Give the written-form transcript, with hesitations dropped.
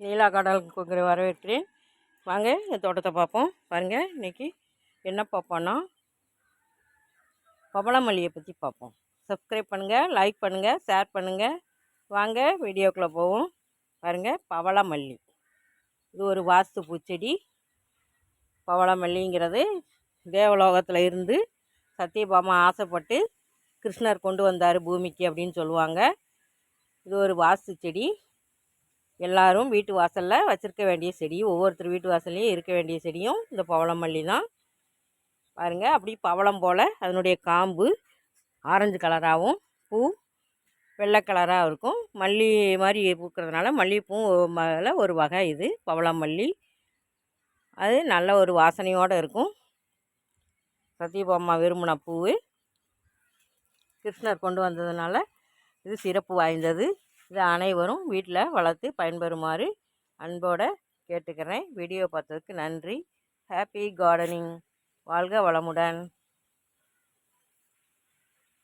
நீலா கார்டனுக்கு வரவேற்கிறேன். வாங்க என் தோட்டத்தை பார்ப்போம். பாருங்கள், இன்றைக்கி என்ன பார்ப்போன்னா பவளமல்லியை பற்றி பார்ப்போம். சப்ஸ்கிரைப் பண்ணுங்கள், லைக் பண்ணுங்கள், ஷேர் பண்ணுங்கள். வாங்க வீடியோக்குள்ளே போவோம். பாருங்கள், பவளமல்லி இது ஒரு வாஸ்து பூச்செடி. பவளமல்லிங்கிறது தேவலோகத்தில் இருந்து சத்தியபாமா ஆசைப்பட்டு கிருஷ்ணர் கொண்டு வந்தார் பூமிக்கு அப்படின்னு சொல்லுவாங்க. இது ஒரு வாஸ்து செடி. எல்லாரும் வீட்டு வாசலில் வச்சுருக்க வேண்டிய செடி, ஒவ்வொருத்தர் வீட்டு வாசல்லையும் இருக்க வேண்டிய செடியும் இந்த பவளமல்லி தான். பாருங்கள், அப்படி பவளம் போல் அதனுடைய காம்பு ஆரஞ்சு கலராகவும் பூ வெள்ளை கலராக இருக்கும். மல்லி மாதிரி பூக்கிறதுனால மல்லிகைப்பூ மேலே ஒரு வகை இது பவளமல்லி. அது நல்ல ஒரு வாசனையோடு இருக்கும். சத்தியபாமா விரும்பின பூ கிருஷ்ணர் கொண்டு வந்ததுனால இது சிறப்பு வாய்ந்தது. இதை அனைவரும் வீட்டில் வளர்த்து பயன்பெறுமாறு அன்போடு கேட்டுக்கிறேன். வீடியோ பார்த்ததுக்கு நன்றி. Happy gardening. வாழ்க வளமுடன்.